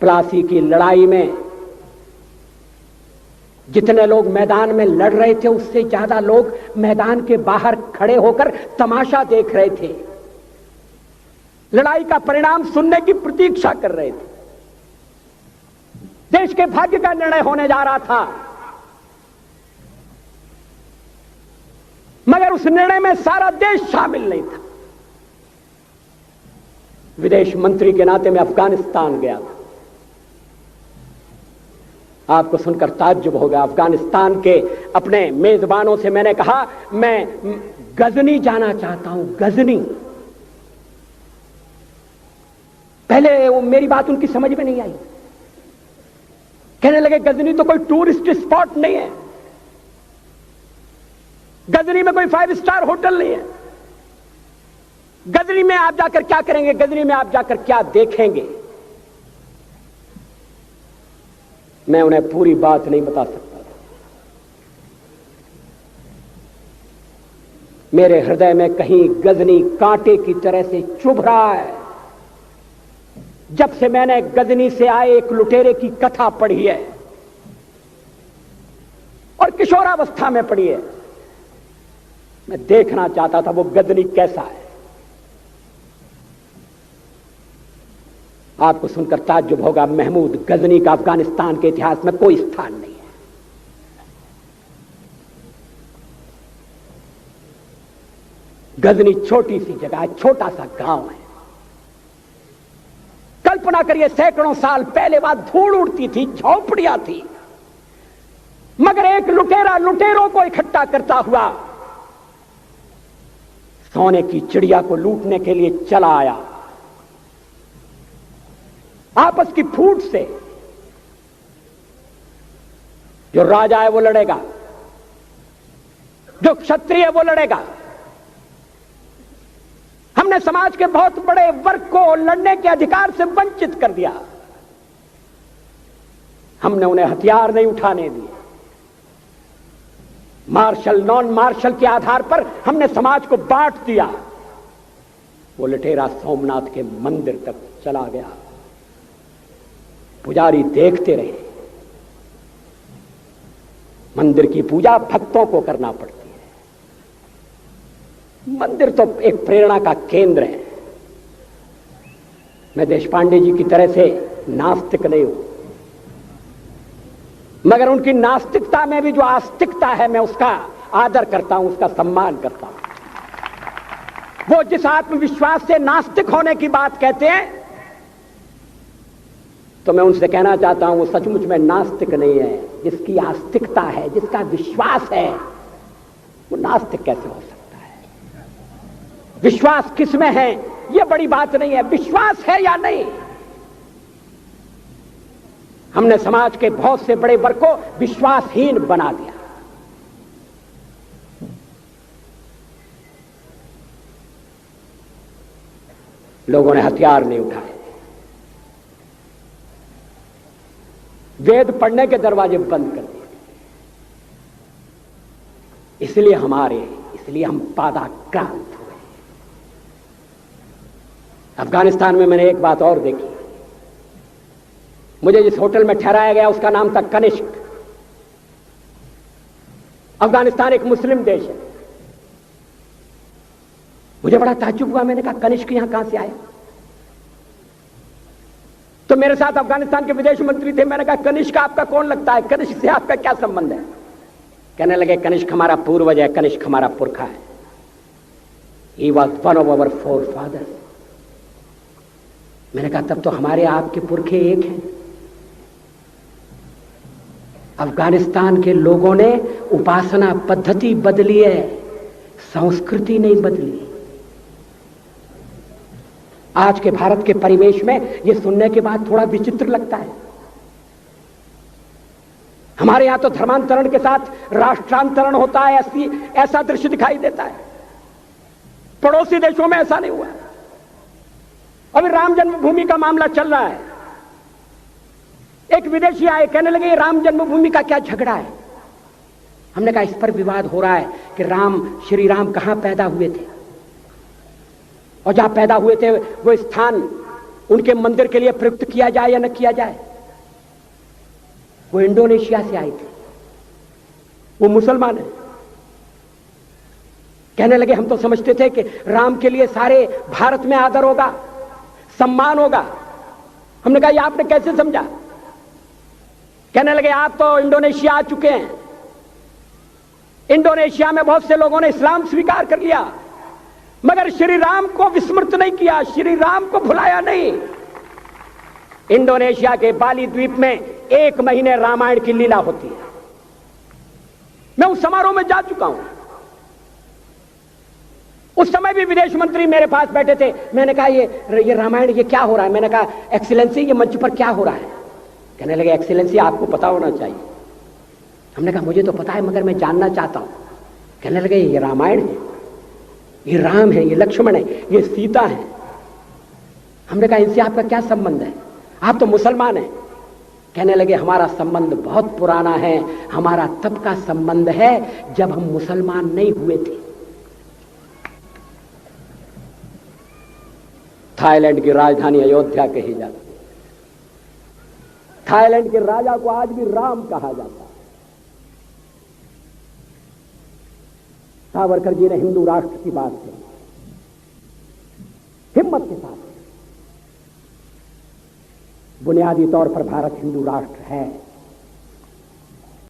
प्लासी की लड़ाई में जितने लोग मैदान में लड़ रहे थे उससे ज्यादा लोग मैदान के बाहर खड़े होकर तमाशा देख रहे थे, लड़ाई का परिणाम सुनने की प्रतीक्षा कर रहे थे। देश के भाग्य का निर्णय होने जा रहा था, मगर उस निर्णय में सारा देश शामिल नहीं था। विदेश मंत्री के नाते मैं अफगानिस्तान गया था। आपको सुनकर ताज्जुब होगा, अफगानिस्तान के अपने मेजबानों से मैंने कहा मैं गजनी जाना चाहता हूं, गजनी। पहले वो मेरी बात उनकी समझ में नहीं आई, कहने लगे गजनी तो कोई टूरिस्ट स्पॉट नहीं है, गजनी में कोई 5 स्टार होटल नहीं है, गजनी में आप जाकर क्या करेंगे, गजनी में आप जाकर क्या देखेंगे। मैं उन्हें पूरी बात नहीं बता सकता था। मेरे हृदय में कहीं गजनी कांटे की तरह से चुभ रहा है। जब से मैंने गजनी से आए एक लुटेरे की कथा पढ़ी है और किशोरावस्था में पढ़ी है, मैं देखना चाहता था वो गजनी कैसा है। आपको सुनकर ताज्जुब होगा, महमूद गजनी का अफगानिस्तान के इतिहास में कोई स्थान नहीं है। गजनी छोटी सी जगह है, छोटा सा गांव है। कल्पना करिए, सैकड़ों साल पहले वहां धूल उड़ती थी, झोपड़ियां थी, मगर एक लुटेरा लुटेरों को इकट्ठा करता हुआ सोने की चिड़िया को लूटने के लिए चला आया। आपस की फूट से जो राजा है वो लड़ेगा, जो क्षत्रिय है वो लड़ेगा। हमने समाज के बहुत बड़े वर्ग को लड़ने के अधिकार से वंचित कर दिया। हमने उन्हें हथियार नहीं उठाने दिए। मार्शल नॉन मार्शल के आधार पर हमने समाज को बांट दिया। वो लुटेरा सोमनाथ के मंदिर तक चला गया। पुजारी देखते रहे। मंदिर की पूजा भक्तों को करना पड़ती है। मंदिर तो एक प्रेरणा का केंद्र है। मैं देशपांडे जी की तरह से नास्तिक नहीं हूं, मगर उनकी नास्तिकता में भी जो आस्तिकता है मैं उसका आदर करता हूं, उसका सम्मान करता हूं। वो जिस आत्मविश्वास से नास्तिक होने की बात कहते हैं, तो मैं उनसे कहना चाहता हूं वो सचमुच में नास्तिक नहीं है। जिसकी आस्तिकता है, जिसका विश्वास है, वो नास्तिक कैसे हो सकता है? विश्वास किसमें है यह बड़ी बात नहीं है, विश्वास है या नहीं। हमने समाज के बहुत से बड़े वर्ग को विश्वासहीन बना दिया। लोगों ने हथियार नहीं उठाए, वेद पढ़ने के दरवाजे बंद कर दिए। इसलिए हम पादाक्रांत हुए। अफगानिस्तान में मैंने एक बात और देखी। मुझे जिस होटल में ठहराया गया उसका नाम था कनिष्क। अफगानिस्तान एक मुस्लिम देश है। मुझे बड़ा ताज्जुब हुआ। मैंने कहा कनिष्क यहां कहां से आया? तो मेरे साथ अफगानिस्तान के विदेश मंत्री थे। मैंने कहा कनिष्क आपका कौन लगता है, कनिष्क से आपका क्या संबंध है? कहने लगे कनिष्क हमारा पूर्वज है, कनिष्क हमारा पुरखा है। He was one of our forefathers। मैंने कहा तब तो हमारे आपके पुरखे एक हैं। अफगानिस्तान के लोगों ने उपासना पद्धति बदली है, संस्कृति नहीं बदली। आज के भारत के परिवेश में यह सुनने के बाद थोड़ा विचित्र लगता है। हमारे यहां तो धर्मांतरण के साथ राष्ट्रांतरण होता है, ऐसा दृश्य दिखाई देता है। पड़ोसी देशों में ऐसा नहीं हुआ। अभी राम जन्मभूमि का मामला चल रहा है। एक विदेशी आए, कहने लगे राम जन्मभूमि का क्या झगड़ा है? हमने कहा इस पर विवाद हो रहा है कि श्री राम कहां पैदा हुए थे, और जहां पैदा हुए थे वो स्थान उनके मंदिर के लिए प्रयुक्त किया जाए या न किया जाए। वो इंडोनेशिया से आई थी, वो मुसलमान है। कहने लगे हम तो समझते थे कि राम के लिए सारे भारत में आदर होगा, सम्मान होगा। हमने कहा ये आपने कैसे समझा? कहने लगे आप तो इंडोनेशिया आ चुके हैं, इंडोनेशिया में बहुत से लोगों ने इस्लाम स्वीकार कर लिया, मगर श्री राम को विस्मृत नहीं किया, श्री राम को भुलाया नहीं। इंडोनेशिया के बाली द्वीप में 1 महीने रामायण की लीला होती है। मैं उस समारोह में जा चुका हूं। उस समय भी विदेश मंत्री मेरे पास बैठे थे। मैंने कहा ये रामायण ये क्या हो रहा है? मैंने कहा एक्सीलेंसी ये मंच पर क्या हो रहा है? कहने लगे एक्सीलेंसी आपको पता होना चाहिए। हमने कहा मुझे तो पता है मगर मैं जानना चाहता हूं। कहने लगे ये रामायण है, ये राम है, ये लक्ष्मण है, ये सीता है। हमने कहा इनसे आपका क्या संबंध है? आप तो मुसलमान हैं। कहने लगे हमारा संबंध बहुत पुराना है, हमारा तब का संबंध है जब हम मुसलमान नहीं हुए थे। थाईलैंड की राजधानी अयोध्या कही जाती है। थाईलैंड के राजा को आज भी राम कहा जाता है। सावरकर जी ने हिंदू राष्ट्र की बात की, हिम्मत के साथ। बुनियादी तौर पर भारत हिंदू राष्ट्र है।